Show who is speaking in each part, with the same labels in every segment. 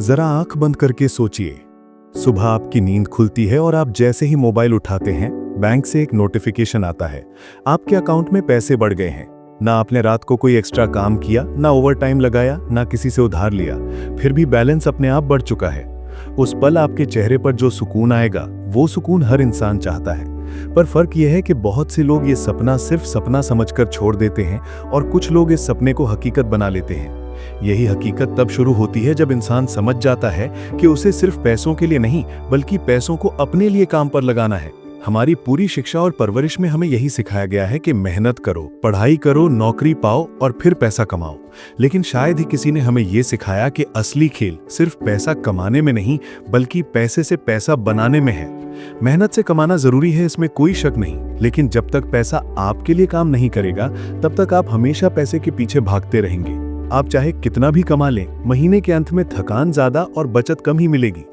Speaker 1: जरा आंख बंद करके सोचिए। सुबह आपकी नींद खुलती है और आप जैसे ही मोबाइल उठाते हैं, बैंक से एक नोटिफिकेशन आता है, आपके अकाउंट में पैसे बढ़ गए हैं। ना आपने रात को कोई एक्स्ट्रा काम किया, ना ओवर टाइम लगाया, ना किसी से उधार लिया, फिर भी बैलेंस अपने आप बढ़ चुका है। उस पल आपके चेहरे पर जो सुकून आएगा, वो सुकून हर इंसान चाहता है। पर फर्क यह है कि बहुत से लोग ये सपना सिर्फ सपना समझकर छोड़ देते हैं और कुछ लोग इस सपने को हकीकत बना लेते हैं। यही हकीकत तब शुरू होती है जब इंसान समझ जाता है कि उसे सिर्फ पैसों के लिए नहीं, बल्कि पैसों को अपने लिए काम पर लगाना है। हमारी पूरी शिक्षा और परवरिश में हमें यही सिखाया गया है कि मेहनत करो, पढ़ाई करो, नौकरी पाओ और फिर पैसा कमाओ। लेकिन शायद ही किसी ने हमें यह सिखाया कि असली खेल सिर्फ पैसा कमाने में नहीं, बल्कि पैसे से पैसा बनाने में है। मेहनत से कमाना जरूरी है, इसमें कोई शक नहीं, लेकिन जब तक पैसा आपके लिए काम नहीं करेगा, तब तक आप हमेशा पैसे के पीछे भागते रहेंगे। आप चाहे कितना भी कमा लें, महीने के अंत में थकान ज्यादा और बचत कम ही मिलेगी।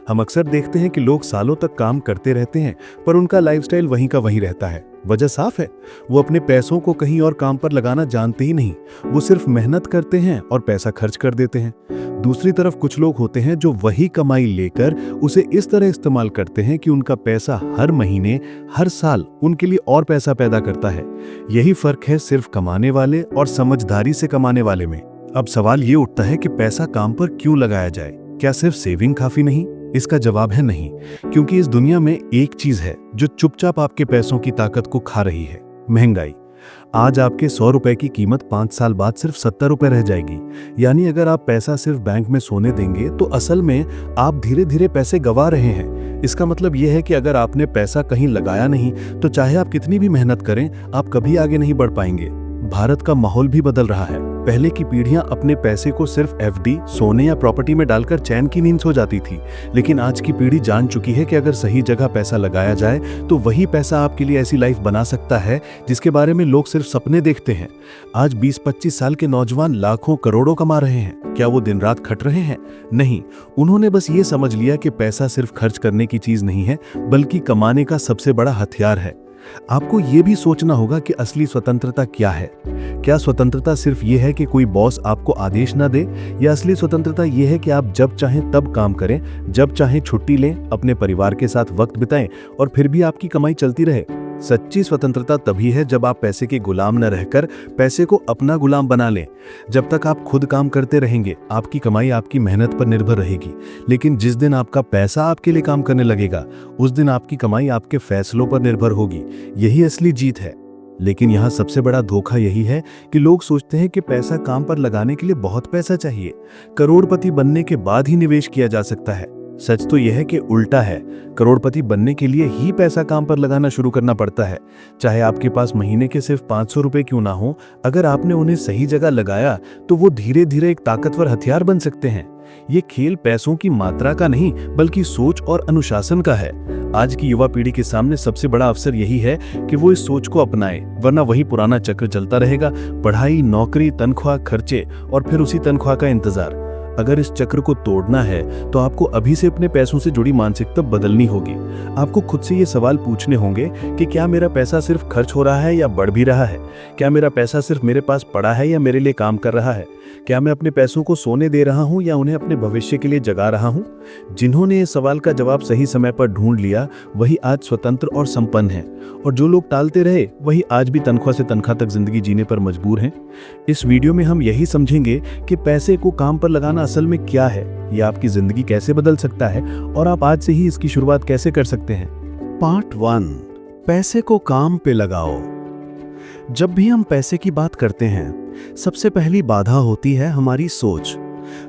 Speaker 1: हम अक्सर देखते हैं कि लोग सालों तक काम करते रहते हैं, पर उनका लाइफस्टाइल वहीं का वहीं रहता है। वजह साफ है, वो अपने पैसों को कहीं और काम पर लगाना जानते ही नहीं। वो सिर्फ मेहनत करते हैं और पैसा खर्च कर देते हैं। दूसरी तरफ कुछ लोग होते हैं जो वही कमाई लेकर उसे इस तरह इस्तेमाल करते हैं कि उनका पैसा हर महीने, हर साल उनके लिए और पैसा पैदा करता है। यही फर्क है सिर्फ कमाने वाले और समझदारी से कमाने वाले में। अब सवाल ये उठता है कि पैसा काम पर क्यों लगाया जाए? क्या सिर्फ सेविंग काफी नहीं? इसका जवाब है नहीं, क्योंकि इस दुनिया में एक चीज है जो चुपचाप आपके पैसों की ताकत को खा रही है, महंगाई। आज आपके 100 रुपए की कीमत 5 साल बाद सिर्फ 70 रुपए रह जाएगी। यानी अगर आप पैसा सिर्फ बैंक में सोने देंगे, तो असल में आप धीरे धीरे पैसे गंवा रहे हैं। इसका मतलब यह है कि अगर आपने पैसा कहीं लगाया नहीं, तो चाहे आप कितनी भी मेहनत करें, आप कभी आगे नहीं बढ़ पाएंगे। भारत का माहौल भी बदल रहा है। पहले की पीढ़ियां अपने पैसे को सिर्फ एफडी, सोने या प्रॉपर्टी में डालकर चैन की नींद सो जाती थी, लेकिन आज की पीढ़ी जान चुकी है कि अगर सही जगह पैसा लगाया जाए, तो वही पैसा आपके लिए ऐसी लाइफ बना सकता है जिसके बारे में लोग सिर्फ सपने देखते हैं। आज 20-25 साल के नौजवान लाखों करोड़ों कमा रहे हैं। क्या वो दिन रात खट रहे हैं? नहीं, उन्होंने बस ये समझ लिया कि पैसा सिर्फ खर्च करने की चीज नहीं है, बल्कि कमाने का सबसे बड़ा हथियार है। आपको यह भी सोचना होगा कि असली स्वतंत्रता क्या है। क्या स्वतंत्रता सिर्फ यह है कि कोई बॉस आपको आदेश ना दे, या असली स्वतंत्रता यह है कि आप जब चाहें तब काम करें, जब चाहें छुट्टी लें, अपने परिवार के साथ वक्त बिताएं और फिर भी आपकी कमाई चलती रहे? सच्ची स्वतंत्रता तभी है जब आप पैसे के गुलाम न रहकर पैसे को अपना गुलाम बना लें। जब तक आप खुद काम करते रहेंगे, आपकी कमाई आपकी मेहनत पर निर्भर रहेगी, लेकिन जिस दिन आपका पैसा आपके लिए काम करने लगेगा, उस दिन आपकी कमाई आपके फैसलों पर निर्भर होगी। यही असली जीत है। लेकिन यहाँ सबसे बड़ा धोखा यही है कि लोग सोचते हैं कि पैसा काम पर लगाने के लिए बहुत पैसा चाहिए, करोड़पति बनने के बाद ही निवेश किया जा सकता है। सच तो यह है कि उल्टा है। करोड़पति बनने के लिए ही पैसा काम पर लगाना शुरू करना पड़ता है। चाहे आपके पास महीने के सिर्फ 500 रुपए क्यों ना हो, अगर आपने उन्हें सही जगह लगाया, तो वो धीरे धीरे एक ताकतवर हथियार बन सकते हैं। ये खेल पैसों की मात्रा का नहीं, बल्कि सोच और अनुशासन का है। आज की युवा पीढ़ी के सामने सबसे बड़ा अवसर यही है कि वो इस सोच को अपनाए, वरना वही पुराना चक्र चलता रहेगा। पढ़ाई, नौकरी, तनख्वाह, खर्चे और फिर उसी तनख्वाह का इंतजार। अगर इस चक्र को तोड़ना है, तो आपको अभी से अपने पैसों से जुड़ी मानसिकता बदलनी होगी। आपको खुद से ये सवाल पूछने होंगे कि क्या मेरा पैसा सिर्फ खर्च हो रहा है या बढ़ भी रहा है? क्या मेरा पैसा सिर्फ मेरे पास पड़ा है या मेरे लिए काम कर रहा है? क्या मैं अपने पैसों को सोने दे रहा हूं या उन्हें अपने भविष्य के लिए जगा रहा हूं? जिन्होंने इस सवाल का जवाब सही समय पर ढूंढ लिया, वही आज स्वतंत्र और संपन्न हैं, और जो लोग टालते रहे, वही आज भी तनख्वाह से तनख्वाह तक जिंदगी जीने पर मजबूर हैं। इस वीडियो में हम यही समझेंगे कि पैसे को काम पर लगाना असल में क्या है, यह आपकी जिंदगी कैसे बदल सकता है और आप आज से ही इसकी शुरुआत कैसे कर सकते हैं। पार्ट 1, पैसे को काम पे लगाओ। जब भी हम पैसे की बात करते हैं, सबसे पहली बाधा होती है हमारी सोच।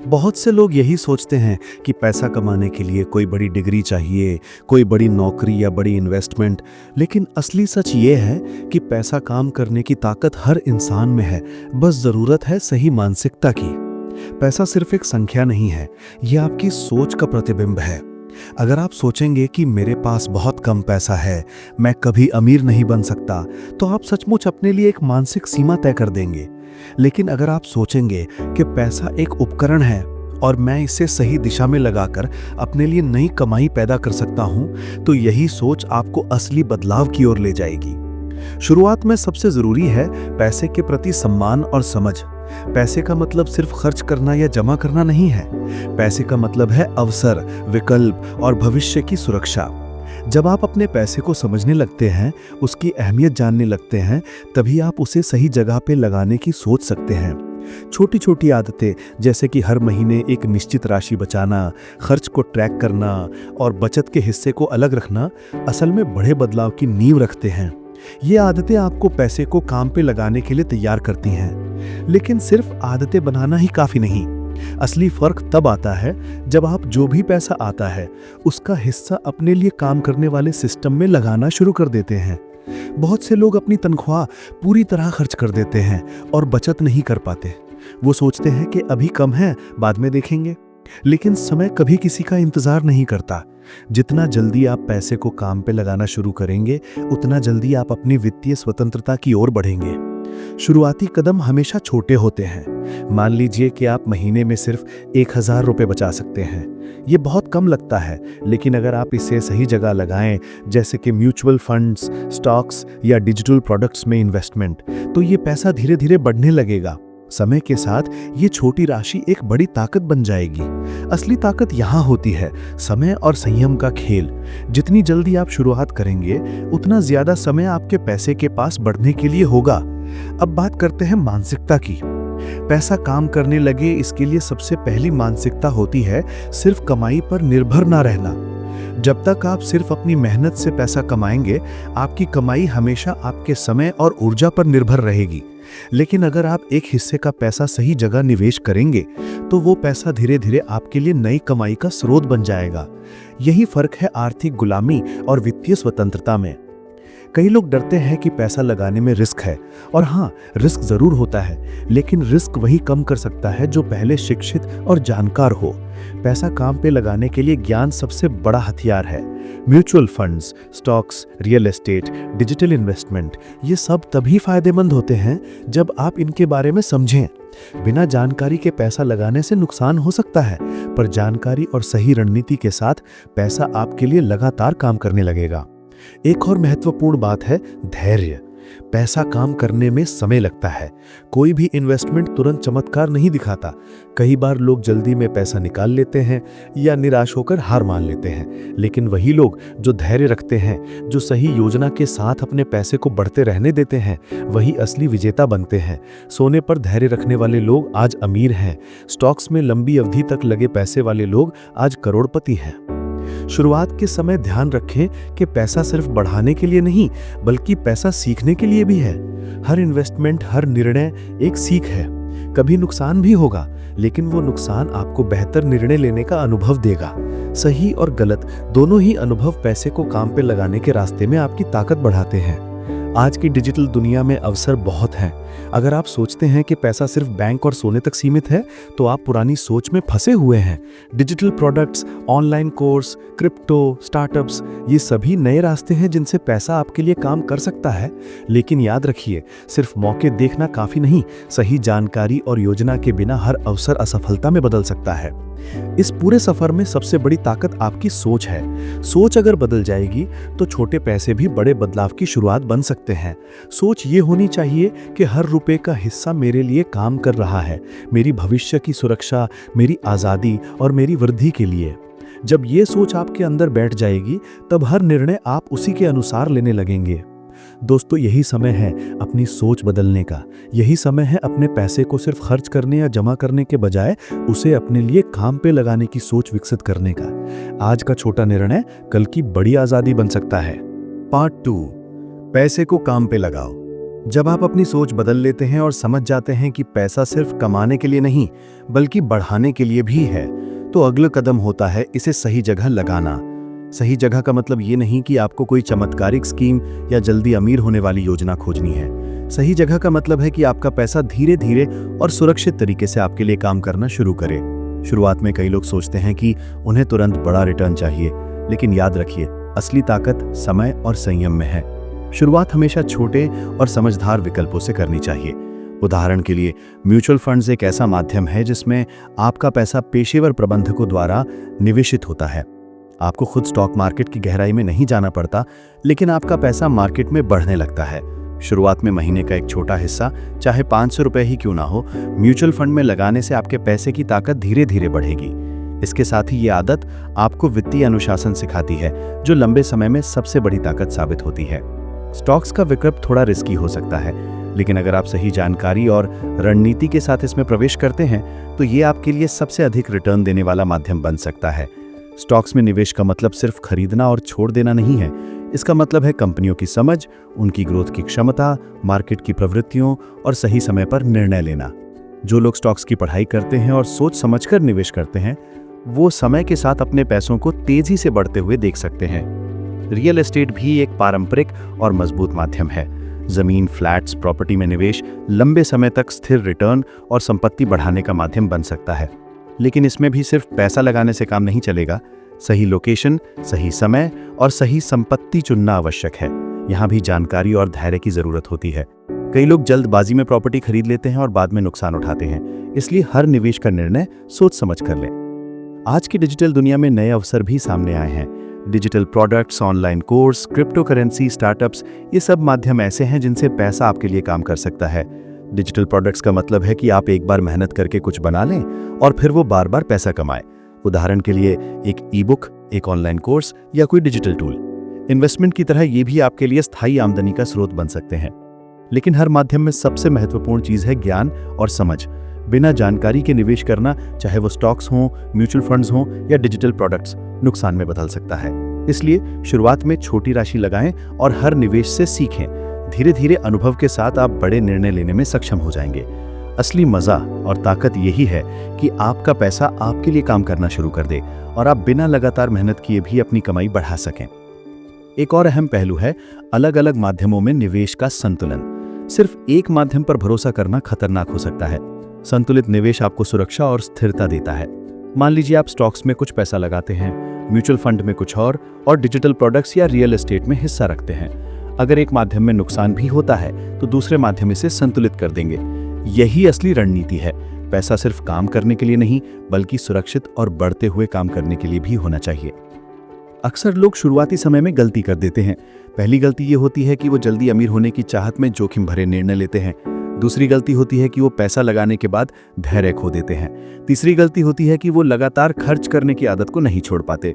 Speaker 1: बहुत से लोग यही सोचते हैं कि पैसा कमाने के लिए कोई बड़ी डिग्री चाहिए, कोई बड़ी नौकरी या बड़ी इन्वेस्टमेंट। लेकिन असली सच ये है कि पैसा काम करने की ताकत हर इंसान में है, बस जरूरत है सही मानसिकता की। पैसा सिर्फ एक संख्या नहीं है, यह आपकी सोच का प्रतिबिंब है। अगर आप सोचेंगे कि मेरे पास बहुत कम पैसा है, मैं कभी अमीर नहीं बन सकता, तो आप सचमुच अपने लिए एक मानसिक सीमा तय कर देंगे। लेकिन अगर आप सोचेंगे कि पैसा एक उपकरण है और मैं इसे सही दिशा में लगाकर अपने लिए नई कमाई पैदा कर सकता हूं, तो यही सोच आपको असली बदलाव की ओर ले जाएगी। शुरुआत में सबसे जरूरी है पैसे के प्रति सम्मान और समझ।
Speaker 2: पैसे का मतलब सिर्फ खर्च करना या जमा करना नहीं है। पैसे का मतलब है अवसर, विकल्प और भविष्य की सुरक्षा। जब आप अपने पैसे को समझने लगते हैं, उसकी अहमियत जानने लगते हैं, तभी आप उसे सही जगह पे लगाने की सोच सकते हैं। छोटी छोटी आदतें जैसे कि हर महीने एक निश्चित राशि बचाना, खर्च को ट्रैक करना और बचत के हिस्से को अलग रखना असल में बड़े बदलाव की नींव रखते हैं। ये आदतें आपको पैसे को काम पे लगाने के लिए तैयार करती हैं। लेकिन सिर्फ आदतें बनाना ही काफी नहीं। असली फर्क तब आता है जब आप जो भी पैसा आता है उसका हिस्सा अपने लिए काम करने वाले सिस्टम में लगाना शुरू कर देते हैं। बहुत से लोग अपनी तनख्वाह पूरी तरह खर्च कर देते हैं और बचत नहीं कर पाते। वो सोचते हैं कि अभी कम है, बाद में देखेंगे। लेकिन समय कभी किसी का इंतजार नहीं करता। जितना जल्दी आप पैसे को काम पे लगाना शुरू करेंगे, उतना जल्दी आप अपनी वित्तीय स्वतंत्रता की ओर बढ़ेंगे। शुरुआती कदम हमेशा छोटे होते हैं। मान लीजिए कि आप महीने में सिर्फ 1000 रुपये बचा सकते हैं। ये बहुत कम लगता है, लेकिन अगर आप इसे सही जगह लगाएं, जैसे कि म्यूचुअल फंड्स, स्टॉक्स या डिजिटल प्रोडक्ट्स में इन्वेस्टमेंट, तो ये पैसा धीरे धीरे बढ़ने लगेगा। समय के साथ ये छोटी राशि एक बड़ी ताकत बन जाएगी। असली ताकत यहाँ होती है समय और संयम का खेल। जितनी जल्दी आप शुरुआत करेंगे, उतना ज्यादा समय आपके पैसे के पास बढ़ने के लिए होगा। अब बात करते हैं मानसिकता की। पैसा काम करने लगे, इसके लिए सबसे पहली मानसिकता होती है सिर्फ कमाई पर निर्भर ना रहना। जब तक आप सिर्फ अपनी मेहनत से पैसा कमाएंगे, आपकी कमाई हमेशा आपके समय और ऊर्जा पर निर्भर रहेगी। लेकिन अगर आप एक हिस्से का पैसा सही जगह निवेश करेंगे, तो वो पैसा धीरे धीरे आपके लिए नई कमाई का स्रोत बन जाएगा। यही फर्क है आर्थिक गुलामी और वित्तीय स्वतंत्रता में। कई लोग डरते हैं कि पैसा लगाने में रिस्क है, और हाँ, रिस्क जरूर होता है, लेकिन रिस्क वही कम कर सकता है जो पहले शिक्षित और जानकार हो। पैसा काम पे लगाने के लिए ज्ञान सबसे बड़ा हथियार है। Mutual funds, stocks, real estate, digital investment, ये सब तभी फायदेमंद होते हैं जब आप इनके बारे में समझें। बिना जानकारी के पैसा लगाने से नुकसान हो सकता है, पर जानकारी और सही रणनीति के साथ पैसा आपके लिए लगातार काम करने लगेगा। एक और महत्वपूर्ण बात है धैर्य। पैसा काम करने में समय लगता है। कोई भी इन्वेस्टमेंट तुरंत चमत्कार नहीं दिखाता। कई बार लोग जल्दी में पैसा निकाल लेते हैं या निराश होकर हार मान लेते हैं। लेकिन वही लोग जो धैर्य रखते हैं, जो सही योजना के साथ अपने पैसे को बढ़ते रहने देते हैं, वही असली विजेता बनते हैं। सोने पर धैर्य रखने वाले लोग आज अमीर हैं। स्टॉक्स में लंबी अवधि तक लगे पैसे वाले लोग आज करोड़पति हैं। शुरुआत के समय ध्यान रखें कि पैसा सिर्फ बढ़ाने के लिए नहीं, बल्कि पैसा सीखने के लिए भी है। हर इन्वेस्टमेंट, हर निर्णय एक सीख है। कभी नुकसान भी होगा, लेकिन वो नुकसान आपको बेहतर निर्णय लेने का अनुभव देगा। सही और गलत दोनों ही अनुभव पैसे को काम पे लगाने के रास्ते में आपकी ताकत बढ़ाते हैं। आज की डिजिटल दुनिया में अवसर बहुत हैं। अगर आप सोचते हैं कि पैसा सिर्फ बैंक और सोने तक सीमित है, तो आप पुरानी सोच में फंसे हुए हैं। Digital products, online course, crypto, startups, ये सभी नए रास्ते हैं जिनसे पैसा आपके लिए काम कर सकता है। लेकिन याद रखिए, सिर्फ मौके देखना काफी नहीं, सही जानकारी और योजना के बिना हर अवसर असफलता में बदल सकता है। इस पूरे सफर में सबसे बड़ी ताकत आपकी सोच है। सोच अगर बदल जाएगी, तो छोटे पैसे भी बड़े बदलाव की शुरुआत बन सकते हैं। सोच ये होनी चाहिए कि हर रुपए का हिस्सा मेरे लिए काम कर रहा है, मेरी भविष्य की सुरक्षा, मेरी आज़ादी और मेरी वृद्धि के लिए। जब ये सोच आपके अंदर बैठ जाएगी, तब हर निर्णय आप उसी के अनुसार लेने लगेंगे। दोस्तों, यही समय है अपनी सोच बदलने का। यही समय है अपने पैसे को सिर्फ खर्च करने या जमा करने के बजाय उसे अपने लिए काम पे लगाने की सोच विकसित करने का। आज का छोटा निर्णय कल की बड़ी आज़ादी बन सकता है।
Speaker 1: पार्ट 2, पैसे को काम पे लगाओ। जब आप अपनी सोच बदल लेते हैं और समझ जाते हैं कि पैसा सिर्फ कमाने के लिए नहीं, बल्कि बढ़ाने के लिए भी है, तो अगला कदम होता है इसे सही जगह लगाना। सही जगह का मतलब ये नहीं कि आपको कोई चमत्कारिक स्कीम या जल्दी अमीर होने वाली योजना खोजनी है। सही जगह का मतलब है कि आपका पैसा धीरे धीरे और सुरक्षित तरीके से आपके लिए काम करना शुरू करे। शुरुआत में कई लोग सोचते हैं कि उन्हें तुरंत बड़ा रिटर्न चाहिए, लेकिन याद रखिए, असली ताकत समय और संयम में है। शुरुआत हमेशा छोटे और समझदार विकल्पों से करनी चाहिए। उदाहरण के लिए, म्यूचुअल फंड्स एक ऐसा माध्यम है जिसमें आपका पैसा पेशेवर प्रबंधकों द्वारा निवेशित होता है। आपको खुद स्टॉक मार्केट की गहराई में नहीं जाना पड़ता, लेकिन आपका पैसा मार्केट में बढ़ने लगता है।
Speaker 2: शुरुआत में महीने का एक छोटा हिस्सा, चाहे 500 रुपए ही क्यों ना हो, म्यूचुअल फंड में लगाने से आपके पैसे की ताकत धीरे धीरे बढ़ेगी। इसके साथ ही ये आदत आपको वित्तीय अनुशासन सिखाती है, जो लंबे समय में सबसे बड़ी ताकत साबित होती है। स्टॉक्स का विकल्प थोड़ा रिस्की हो सकता है, लेकिन अगर आप सही जानकारी और रणनीति के साथ इसमें प्रवेश करते हैं तो ये आपके लिए सबसे अधिक रिटर्न देने वाला माध्यम बन सकता है। स्टॉक्स में निवेश का मतलब सिर्फ खरीदना और छोड़ देना नहीं है। इसका मतलब है कंपनियों की समझ, उनकी ग्रोथ की क्षमता, मार्केट की प्रवृत्तियों और सही समय पर निर्णय लेना। जो लोग स्टॉक्स की पढ़ाई करते हैं और सोच समझकर निवेश करते हैं, वो समय के साथ अपने पैसों को तेजी से बढ़ते हुए देख सकते हैं। रियल एस्टेट भी एक पारंपरिक और मजबूत माध्यम है। जमीन, फ्लैट्स, प्रॉपर्टी में निवेश लंबे समय तक स्थिर रिटर्न और संपत्ति बढ़ाने का माध्यम बन सकता है। लेकिन इसमें भी सिर्फ पैसा लगाने से काम नहीं चलेगा। सही लोकेशन, सही समय और सही संपत्ति चुनना आवश्यक है। यहाँ भी जानकारी और धैर्य की जरूरत होती है। कई लोग जल्दबाजी में प्रॉपर्टी खरीद लेते हैं और बाद में नुकसान उठाते हैं। इसलिए हर निवेश का निर्णय सोच समझ कर लें। आज की डिजिटल दुनिया में नए अवसर भी सामने आए हैं। Digital products, online course, crypto currency, startups, ये सब माध्यम ऐसे हैं जिनसे पैसा आपके लिए काम कर सकता है। डिजिटल प्रोडक्ट्स का मतलब है कि आप एक बार मेहनत करके कुछ बना लें और फिर वो बार बार पैसा कमाएं। उदाहरण के लिए एक ई बुक, एक ऑनलाइन कोर्स या कोई डिजिटल टूल। इन्वेस्टमेंट की तरह ये भी आपके लिए स्थायी आमदनी का स्रोत बन सकते हैं। लेकिन हर माध्यम में सबसे महत्वपूर्ण चीज है ज्ञान और समझ। बिना जानकारी के निवेश करना, चाहे वो स्टॉक्स हों, म्यूचुअल फंड्स हों या डिजिटल प्रोडक्ट्स, नुकसान में बदल सकता है। इसलिए शुरुआत में छोटी राशि लगाएं और हर निवेश से सीखें। धीरे धीरे अनुभव के साथ आप बड़े निर्णय लेने में सक्षम हो जाएंगे। असली मजा और ताकत यही है कि आपका पैसा आपके लिए काम करना शुरू कर दे और आप बिना लगातार मेहनत किए भी अपनी कमाई बढ़ा सकें। एक और अहम पहलू है अलग अलग माध्यमों में निवेश का संतुलन। सिर्फ एक माध्यम पर भरोसा करना खतरनाक हो सकता है। संतुलित निवेश आपको सुरक्षा और स्थिरता देता है। मान लीजिए आप स्टॉक्स में कुछ पैसा लगाते हैं, म्यूचुअल फंड में कुछ और डिजिटल प्रोडक्ट्स या रियल एस्टेट में हिस्सा रखते हैं। अगर एक माध्यम में नुकसान भी होता है तो दूसरे माध्यम इसे संतुलित कर देंगे। यही असली रणनीति है। पैसा सिर्फ काम करने के लिए नहीं, बल्कि सुरक्षित और बढ़ते हुए काम करने के लिए भी होना चाहिए। अक्सर लोग शुरुआती समय में गलती कर देते हैं। पहली गलती ये होती है कि वो जल्दी अमीर होने की चाहत में जोखिम भरे निर्णय लेते हैं। दूसरी गलती होती है कि वो पैसा लगाने के बाद धैर्य खो देते हैं। तीसरी गलती होती है कि वो लगातार खर्च करने की आदत को नहीं छोड़ पाते।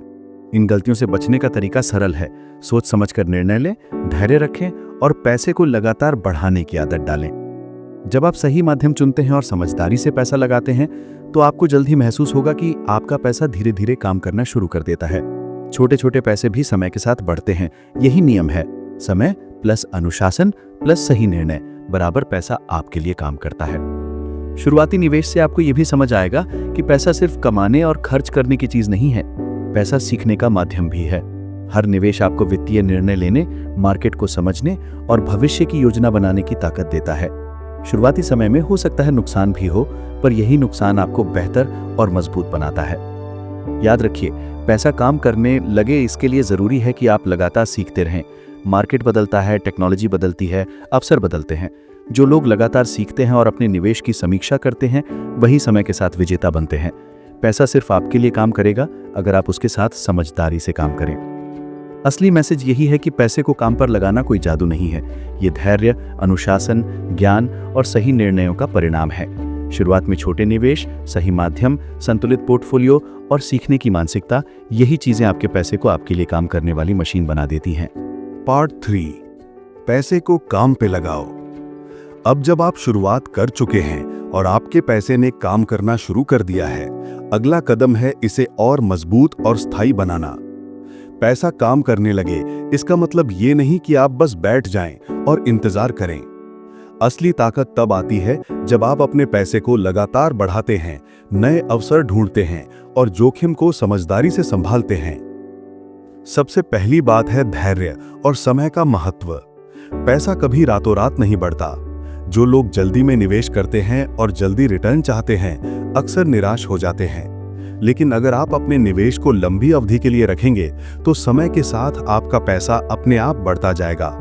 Speaker 2: इन गलतियों से बचने का तरीका सरल है। सोच समझकर निर्णय लें, धैर्य रखें और पैसे को लगातार बढ़ाने की आदत डालें। जब आप सही माध्यम चुनते हैं और समझदारी से पैसा लगाते हैं तो आपको जल्द ही महसूस होगा कि आपका पैसा धीरे धीरे काम करना शुरू कर देता है। छोटे छोटे पैसे भी समय के साथ बढ़ते हैं। यही नियम है। समय प्लस अनुशासन प्लस सही निर्णय बराबर पैसा आपके लिए काम करता है। शुरुआती निवेश से आपको यह भी समझ आएगा कि पैसा सिर्फ कमाने और खर्च करने की चीज नहीं है, पैसा सीखने का माध्यम भी है। हर निवेश आपको वित्तीय निर्णय लेने, मार्केट को समझने और भविष्य की योजना बनाने की ताकत देता है। शुरुआती समय में हो सकता है नुकसान भी हो, पर यही नुकसान आपको बेहतर और मजबूत बनाता है। याद रखिए, पैसा काम करने लगे इसके लिए जरूरी है कि आप लगातार सीखते रहें। मार्केट बदलता है, टेक्नोलॉजी बदलती है, अवसर बदलते हैं। जो लोग लगातार सीखते हैं और अपने निवेश की समीक्षा करते हैं, वही समय के साथ विजेता बनते हैं। पैसा सिर्फ आपके लिए काम करेगा अगर आप उसके साथ समझदारी से काम करें। असली मैसेज यही है कि पैसे को काम पर लगाना कोई जादू नहीं है। ये धैर्य, अनुशासन, ज्ञान और सही निर्णयों का परिणाम है। शुरुआत में छोटे निवेश, सही माध्यम, संतुलित पोर्टफोलियो और सीखने की मानसिकता, यही चीजें आपके पैसे को आपके लिए काम करने वाली मशीन बना देती हैं।
Speaker 1: पार्ट 3, पैसे को काम पे लगाओ। अब जब आप शुरुआत कर चुके हैं और आपके पैसे ने काम करना शुरू कर दिया है, अगला कदम है इसे और मजबूत और स्थायी बनाना। पैसा काम करने लगे इसका मतलब ये नहीं कि आप बस बैठ जाएं और इंतजार करें। असली ताकत तब आती है जब आप अपने पैसे को लगातार बढ़ाते हैं, नए अवसर ढूंढते हैं और जोखिम को समझदारी से संभालते हैं। सबसे पहली बात है धैर्य और समय का महत्व। पैसा कभी रातों रात नहीं बढ़ता। जो लोग जल्दी में निवेश करते हैं और जल्दी रिटर्न चाहते हैं, अक्सर निराश हो जाते हैं। लेकिन अगर आप अपने निवेश को लंबी अवधि के लिए रखेंगे तो समय के साथ आपका पैसा अपने आप बढ़ता जाएगा।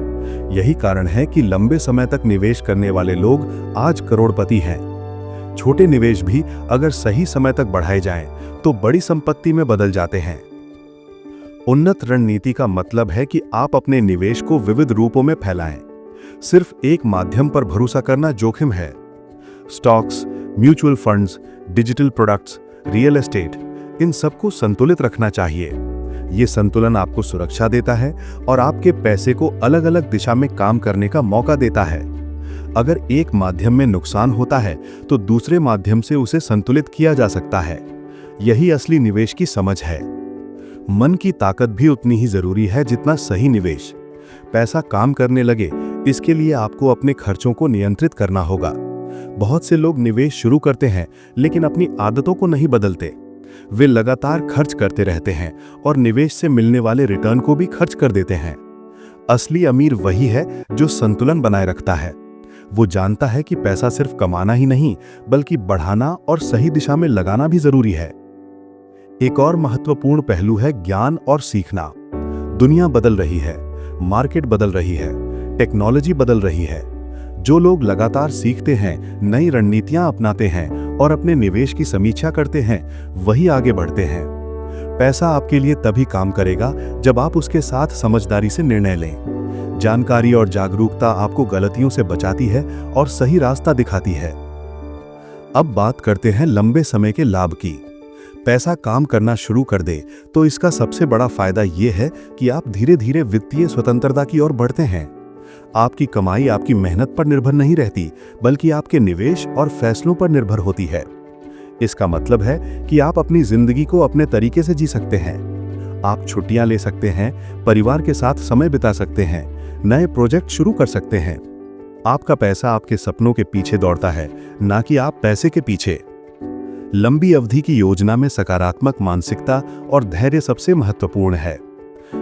Speaker 1: यही कारण है कि लंबे समय तक निवेश करने वाले लोग आज करोड़पति हैं। छोटे निवेश भी अगर सही समय तक बढ़ाए जाएं तो बड़ी संपत्ति में बदल जाते हैं। उन्नत रणनीति का मतलब है कि आप अपने निवेश को विविध रूपों में फैलाएं। सिर्फ एक माध्यम पर भरोसा करना जोखिम है। Stocks, mutual funds, digital products, real estate, इन सबको संतुलित रखना चाहिए। ये संतुलन आपको सुरक्षा देता है और आपके पैसे को अलग अलग दिशा में काम करने का मौका देता है। अगर एक माध्यम में नुकसान होता है तो दूसरे माध्यम से उसे संतुलित किया जा सकता है। यही असली निवेश की समझ है। मन की ताकत भी उतनी ही जरूरी है जितना सही निवेश। पैसा काम करने लगे, इसके लिए आपको अपने खर्चों को नियंत्रित करना होगा। बहुत से लोग निवेश शुरू करते हैं लेकिन अपनी आदतों को नहीं बदलते। वे लगातार खर्च करते रहते हैं और निवेश से मिलने वाले रिटर्न को भी खर्च कर देते हैं। असली अमीर वही है जो संतुलन बनाए रखता है। वो जानता है कि पैसा सिर्फ कमाना ही नहीं बल्कि बढ़ाना और सही दिशा में लगाना भी जरूरी है। एक और महत्वपूर्ण पहलू है ज्ञान और सीखना। दुनिया बदल रही है, मार्केट बदल रही है, टेक्नोलॉजी बदल रही है। जो लोग लगातार सीखते हैं, नई रणनीतियां अपनाते हैं और अपने निवेश की समीक्षा करते हैं, वही आगे बढ़ते हैं। पैसा आपके लिए तभी काम करेगा जब आप उसके साथ समझदारी से निर्णय लें। जानकारी और जागरूकता आपको गलतियों से बचाती है और सही रास्ता दिखाती है। अब बात करते हैं लंबे समय के लाभ की। पैसा काम करना शुरू कर दे तो इसका सबसे बड़ा फायदा यह है कि आप धीरे धीरे वित्तीय स्वतंत्रता की ओर बढ़ते हैं। आपकी कमाई आपकी मेहनत पर निर्भर नहीं रहती बल्कि आपके निवेश और फैसलों पर निर्भर होती है। इसका मतलब है कि आप अपनी जिंदगी को अपने तरीके से जी सकते हैं। आप छुट्टियां ले सकते हैं, परिवार के साथ समय बिता सकते हैं, नए प्रोजेक्ट शुरू कर सकते हैं। आपका पैसा आपके सपनों के पीछे दौड़ता है, ना कि आप पैसे के पीछे। लंबी अवधि की योजना में सकारात्मक मानसिकता और धैर्य सबसे महत्वपूर्ण है।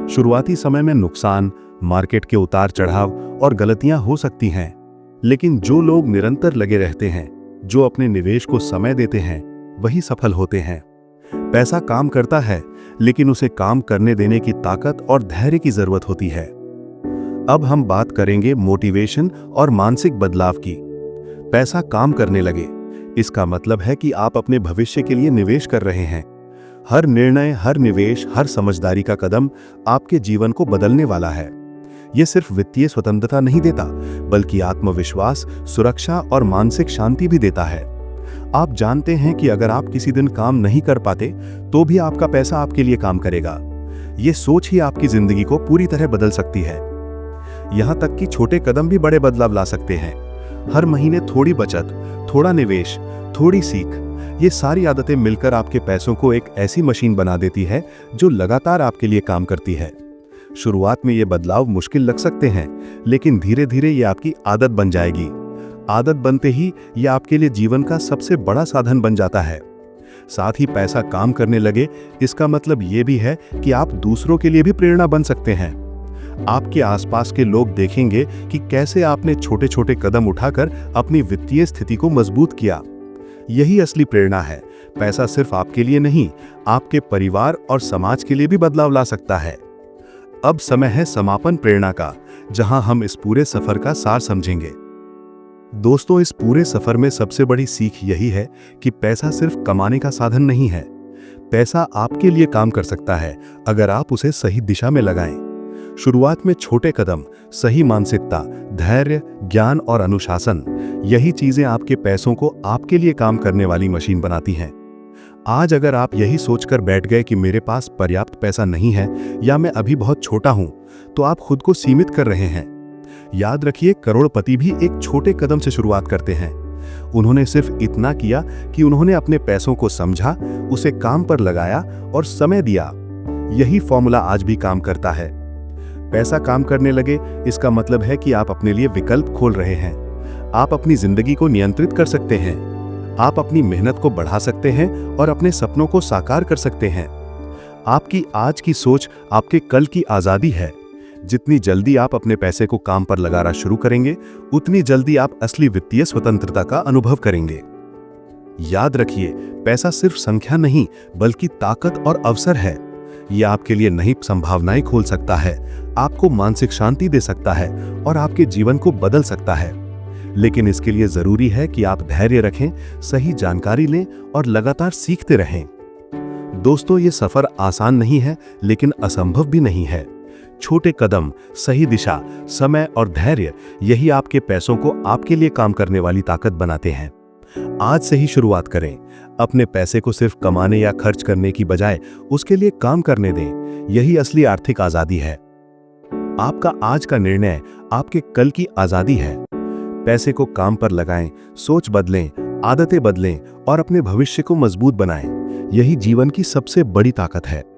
Speaker 1: शुरुआती समय में नुकसान, मार्केट के उतार चढ़ाव और गलतियां हो सकती हैं, लेकिन जो लोग निरंतर लगे रहते हैं, जो अपने निवेश को समय देते हैं, वही सफल होते हैं। पैसा काम करता है, लेकिन उसे काम करने देने की ताकत और धैर्य की जरूरत होती है। अब हम बात करेंगे मोटिवेशन और मानसिक बदलाव की। पैसा काम करने लगे, इसका मतलब है कि आप अपने भविष्य के लिए निवेश कर रहे हैं। हर निर्णय, हर निवेश, हर समझदारी का कदम आपके जीवन को बदलने वाला है। यह सिर्फ वित्तीय स्वतंत्रता नहीं देता, बल्कि आत्मविश्वास, सुरक्षा और मानसिक शांति भी देता है। आप जानते हैं कि अगर आप किसी दिन काम नहीं कर पाते, तो भी आपका पैसा आपके लिए काम करेगा। यह सोच ही आपकी जिंदगी को पूरी तरह बदल सकती है। यहां तक कि छोटे कदम भी बड़े बदलाव ला सकते हैं। हर महीने थोड़ी बचत, थोड़ा निवेश, थोड़ी सीख, ये सारी आदतें मिलकर आपके पैसों को एक ऐसी मशीन बना देती है जो लगातार आपके लिए काम करती है। शुरुआत में ये बदलाव मुश्किल लग सकते हैं, लेकिन धीरे धीरे ये आपकी आदत बन जाएगी। आदत बनते ही ये आपके लिए जीवन का सबसे बड़ा साधन बन जाता है। साथ ही पैसा काम करने लगे, इसका मतलब ये भी है कि आप दूसरों के लिए भी प्रेरणा बन सकते हैं। आपके आसपास के लोग देखेंगे कि कैसे आपने छोटे छोटे कदम उठाकर अपनी वित्तीय स्थिति को मजबूत किया। यही असली प्रेरणा है। पैसा सिर्फ आपके लिए नहीं, आपके परिवार और समाज के लिए भी बदलाव ला सकता है। अब समय है समापन प्रेरणा का, जहां हम इस पूरे सफर का सार समझेंगे। दोस्तों, इस पूरे सफर में सबसे बड़ी सीख यही है कि पैसा सिर्फ कमाने का साधन नहीं है। पैसा आपके लिए काम कर सकता है अगर आप उसे सही दिशा में लगाएं। शुरुआत में छोटे कदम, सही मानसिकता, धैर्य, ज्ञान और अनुशासन, यही चीजें आपके पैसों को आपके लिए काम करने वाली मशीन बनाती हैं। आज अगर आप यही सोचकर बैठ गए कि मेरे पास पर्याप्त पैसा नहीं है या मैं अभी बहुत छोटा हूं, तो आप खुद को सीमित कर रहे हैं। याद रखिए, करोड़पति भी एक छोटे कदम से शुरुआत करते हैं। उन्होंने सिर्फ इतना किया कि उन्होंने अपने पैसों को समझा, उसे काम पर लगाया और समय दिया। यही फॉर्मूला आज भी काम करता है। पैसा काम करने लगे, इसका मतलब है कि आप अपने लिए विकल्प खोल रहे हैं। आप अपनी जिंदगी को नियंत्रित कर सकते हैं। आप अपनी मेहनत को बढ़ा सकते हैं और अपने सपनों को साकार कर सकते हैं। आपकी आज की सोच आपके कल की आजादी है। जितनी जल्दी आप अपने पैसे को काम पर लगाना शुरू करेंगे, उतनी जल्दी आप असली वित्तीय स्वतंत्रता का अनुभव करेंगे। याद रखिए, पैसा सिर्फ संख्या नहीं बल्कि ताकत और अवसर है। यह आपके लिए नई संभावनाएं खोल सकता है, आपको मानसिक शांति दे सकता है और आपके जीवन को बदल सकता है। लेकिन इसके लिए जरूरी है कि आप धैर्य रखें, सही जानकारी लें और लगातार सीखते रहें। दोस्तों, ये सफर आसान नहीं है, लेकिन असंभव भी नहीं है, छोटे कदम, सही दिशा, समय और धैर्य, यही आपके पैसों को आपके लिए काम करने वाली ताकत बनाते हैं। आज से ही शुरुआत करें। अपने पैसे को सिर्फ कमाने या खर्च करने की बजाय उसके लिए काम करने दें। यही असली आर्थिक आजादी है। आपका आज का निर्णय आपके कल की आजादी है। पैसे को काम पर लगाएं, सोच बदलें, आदतें बदलें और अपने भविष्य को मजबूत बनाएं। यही जीवन की सबसे बड़ी ताकत है।